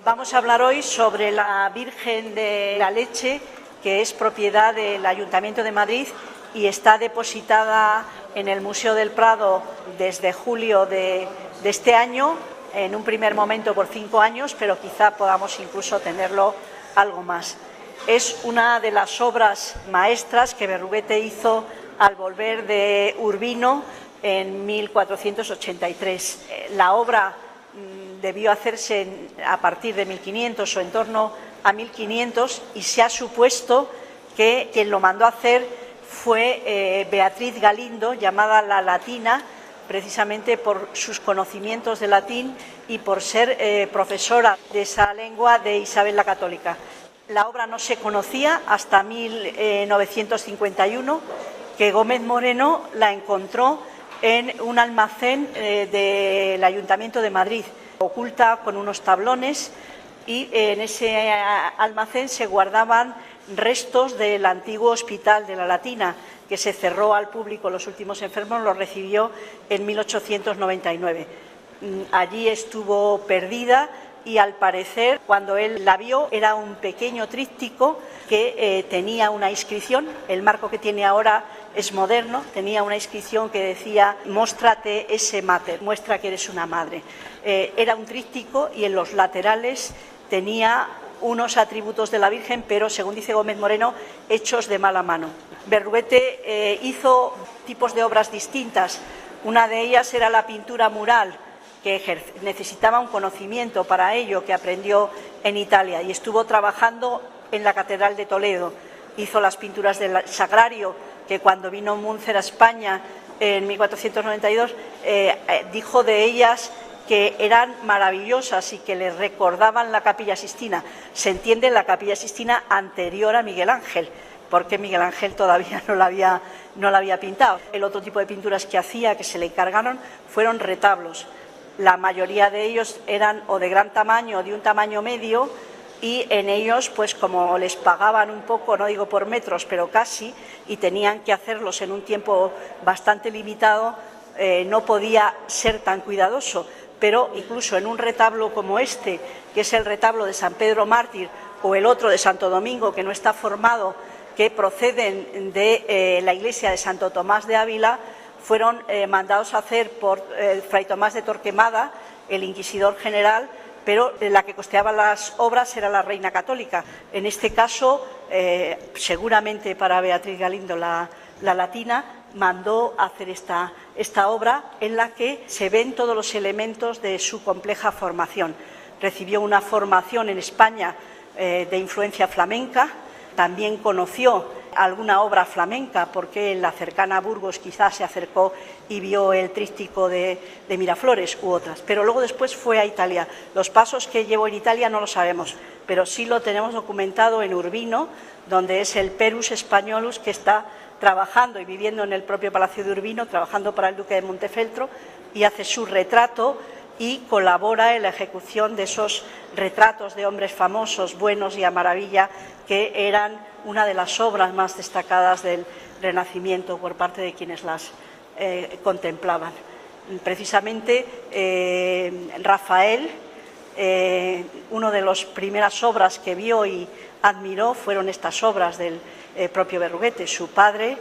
Vamos a hablar hoy sobre la Virgen de la Leche, que es propiedad del Ayuntamiento de Madrid y está depositada en el Museo del Prado desde julio de este año, en un primer momento por 5 años, pero quizá podamos incluso tenerlo algo más. Es una de las obras maestras que Berruguete hizo al volver de Urbino en 1483. La obra debió hacerse a partir de 1500 o en torno a 1500 y se ha supuesto que quien lo mandó a hacer fue Beatriz Galindo, llamada la Latina, precisamente por sus conocimientos de latín y por ser profesora de esa lengua de Isabel la Católica. La obra no se conocía hasta 1951, que Gómez Moreno la encontró en un almacén del Ayuntamiento de Madrid, oculta con unos tablones, y en ese almacén se guardaban restos del antiguo hospital de la Latina, que se cerró al público. Los últimos enfermos los recibió en 1899. Allí estuvo perdida y, al parecer, cuando él la vio, era un pequeño tríptico que tenía una inscripción. El marco que tiene ahora es moderno, tenía una inscripción que decía «Móstrate esse mater», muestra que eres una madre. Era un tríptico y en los laterales tenía unos atributos de la Virgen, pero, según dice Gómez Moreno, hechos de mala mano. Berruguete hizo tipos de obras distintas. Una de ellas era la pintura mural, que necesitaba un conocimiento para ello, que aprendió en Italia, y estuvo trabajando en la Catedral de Toledo. Hizo las pinturas del Sagrario, que cuando vino Múnzer a España en 1492 dijo de ellas que eran maravillosas y que le recordaban la Capilla Sixtina. Se entiende la Capilla Sixtina anterior a Miguel Ángel, porque Miguel Ángel todavía no la había pintado. El otro tipo de pinturas que hacía, que se le encargaron, fueron retablos. La mayoría de ellos eran o de gran tamaño o de un tamaño medio, y en ellos, pues como les pagaban un poco, no digo por metros, pero casi, y tenían que hacerlos en un tiempo bastante limitado, no podía ser tan cuidadoso. Pero incluso en un retablo como este, que es el retablo de San Pedro Mártir, o el otro de Santo Domingo, que no está formado, que proceden de la iglesia de Santo Tomás de Ávila, fueron mandados a hacer por Fray Tomás de Torquemada, el inquisidor general, pero la que costeaba las obras era la Reina Católica. En este caso, seguramente para Beatriz Galindo, la Latina, mandó hacer esta obra en la que se ven todos los elementos de su compleja formación. Recibió una formación en España de influencia flamenca, también conoció alguna obra flamenca, porque en la cercana Burgos quizás se acercó y vio el tríptico de Miraflores u otras, pero luego después fue a Italia. Los pasos que llevó en Italia no lo sabemos, pero sí lo tenemos documentado en Urbino, donde es el Perus Españolus, que está trabajando y viviendo en el propio Palacio de Urbino, trabajando para el Duque de Montefeltro, y hace su retrato y colabora en la ejecución de esos retratos de hombres famosos, buenos y a maravilla, que eran una de las obras más destacadas del Renacimiento por parte de quienes las contemplaban. Precisamente Rafael, una de las primeras obras que vio y admiró fueron estas obras del propio Berruguete. Su padre,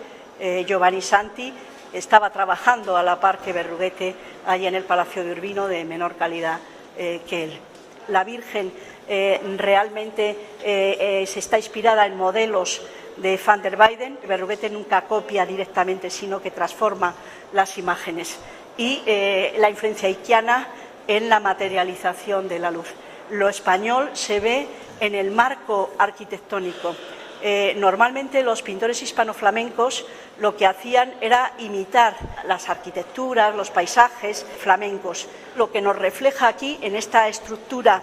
Giovanni Santi, estaba trabajando a la par que Berruguete allí en el Palacio de Urbino, de menor calidad que él. La Virgen realmente se está inspirada en modelos de Van der Weyden. Berruguete nunca copia directamente, sino que transforma las imágenes. Y la influencia ickiana en la materialización de la luz. Lo español se ve en el marco arquitectónico. Normalmente los pintores hispanoflamencos lo que hacían era imitar las arquitecturas, los paisajes flamencos. Lo que nos refleja aquí, en esta estructura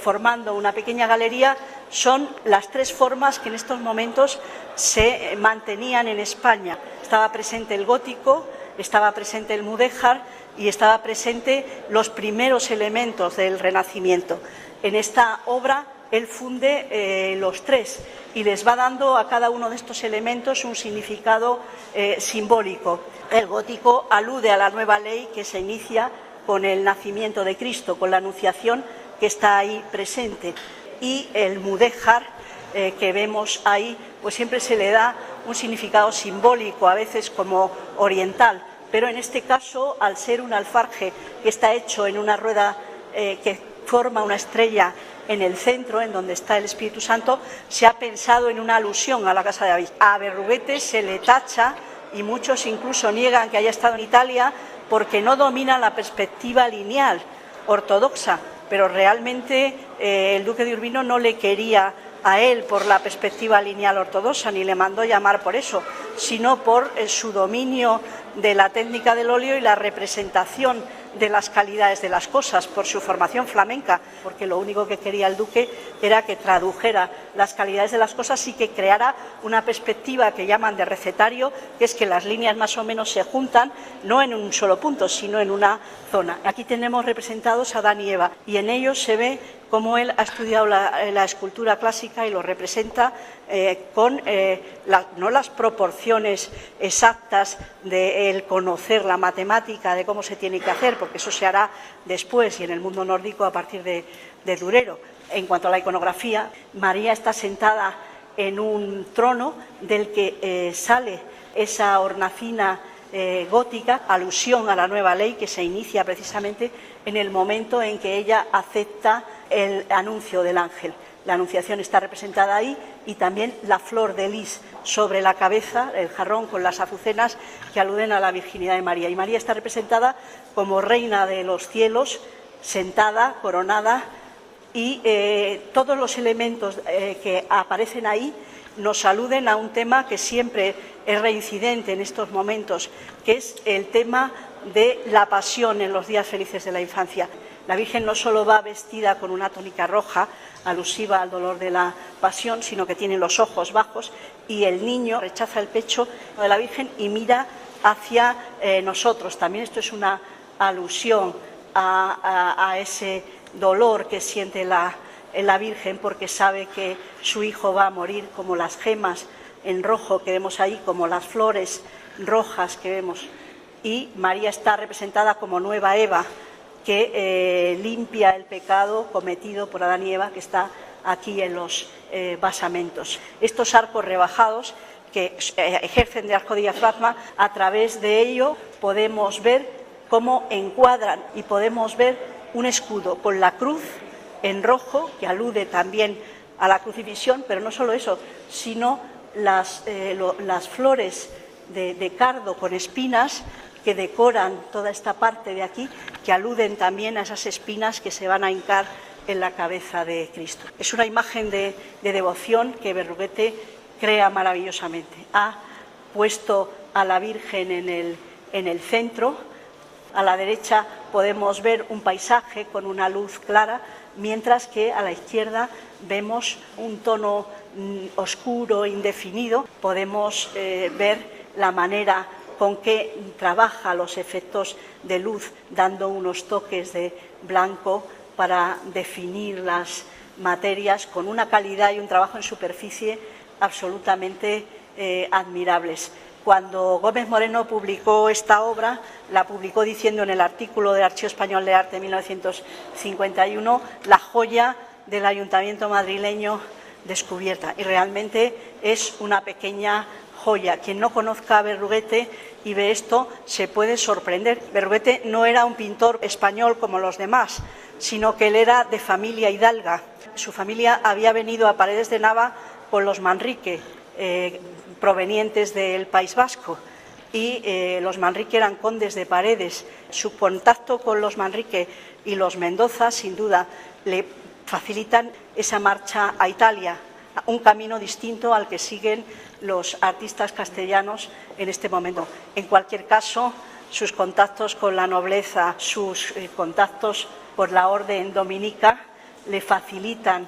formando una pequeña galería, son las tres formas que en estos momentos se mantenían en España. Estaba presente el gótico, estaba presente el mudéjar y estaba presente los primeros elementos del Renacimiento. En esta obra él funde los tres y les va dando a cada uno de estos elementos un significado simbólico. El gótico alude a la nueva ley que se inicia con el nacimiento de Cristo, con la anunciación que está ahí presente. Y el mudéjar que vemos ahí, pues siempre se le da un significado simbólico, a veces como oriental, pero en este caso, al ser un alfarje que está hecho en una rueda que forma una estrella en el centro, en donde está el Espíritu Santo, se ha pensado en una alusión a la casa de David. A Berruguete se le tacha, y muchos incluso niegan que haya estado en Italia, porque no domina la perspectiva lineal ortodoxa, pero realmente el duque de Urbino no le quería a él por la perspectiva lineal ortodoxa, ni le mandó llamar por eso, sino por su dominio de la técnica del óleo y la representación de las calidades de las cosas, por su formación flamenca, porque lo único que quería el duque era que tradujera las calidades de las cosas y que creara una perspectiva que llaman de recetario, que es que las líneas más o menos se juntan, no en un solo punto, sino en una zona. Aquí tenemos representados a Adán y Eva, y en ellos se ve cómo él ha estudiado la escultura clásica y lo representa con no las proporciones exactas de el conocer la matemática de cómo se tiene que hacer, porque eso se hará después y en el mundo nórdico a partir de Durero. En cuanto a la iconografía, María está sentada en un trono del que sale esa hornacina gótica, alusión a la nueva ley que se inicia precisamente en el momento en que ella acepta el anuncio del ángel. La anunciación está representada ahí y también la flor de lis sobre la cabeza, el jarrón con las azucenas que aluden a la virginidad de María. Y María está representada como reina de los cielos, sentada, coronada, y todos los elementos que aparecen ahí nos aluden a un tema que siempre es reincidente en estos momentos, que es el tema de la pasión en los días felices de la infancia. La Virgen no solo va vestida con una túnica roja, alusiva al dolor de la pasión, sino que tiene los ojos bajos y el niño rechaza el pecho de la Virgen y mira hacia nosotros. También esto es una alusión a ese dolor que siente la Virgen, porque sabe que su hijo va a morir, como las gemas en rojo que vemos ahí, como las flores rojas que vemos. Y María está representada como nueva Eva, que limpia el pecado cometido por Adán y Eva, que está aquí en los basamentos. Estos arcos rebajados que ejercen de arcodiafragma, a través de ello podemos ver cómo encuadran y podemos ver un escudo con la cruz en rojo, que alude también a la crucifixión, pero no solo eso, sino las flores de cardo con espinas que decoran toda esta parte de aquí, que aluden también a esas espinas que se van a hincar en la cabeza de Cristo. Es una imagen de devoción que Berruguete crea maravillosamente. Ha puesto a la Virgen en el centro. A la derecha podemos ver un paisaje con una luz clara, mientras que a la izquierda vemos un tono oscuro, indefinido. Podemos ver la manera con que trabaja los efectos de luz, dando unos toques de blanco para definir las materias con una calidad y un trabajo en superficie absolutamente admirables. Cuando Gómez Moreno publicó esta obra, la publicó diciendo en el artículo del Archivo Español de Arte de 1951, la joya del Ayuntamiento madrileño descubierta. Y realmente es una pequeña joya. Quien no conozca a Berruguete y ve esto se puede sorprender. Berruguete no era un pintor español como los demás, sino que él era de familia hidalga. Su familia había venido a Paredes de Nava con los Manrique, provenientes del País Vasco, y los Manrique eran condes de Paredes. Su contacto con los Manrique y los Mendoza, sin duda, le facilitan esa marcha a Italia, un camino distinto al que siguen los artistas castellanos en este momento. En cualquier caso, sus contactos con la nobleza, sus contactos por la orden dominica le facilitan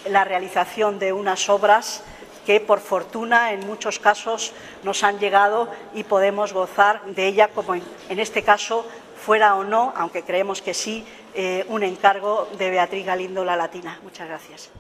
la realización de unas obras que, por fortuna, en muchos casos nos han llegado y podemos gozar de ella, como en este caso fuera o no, aunque creemos que sí, un encargo de Beatriz Galindo, la Latina. Muchas gracias.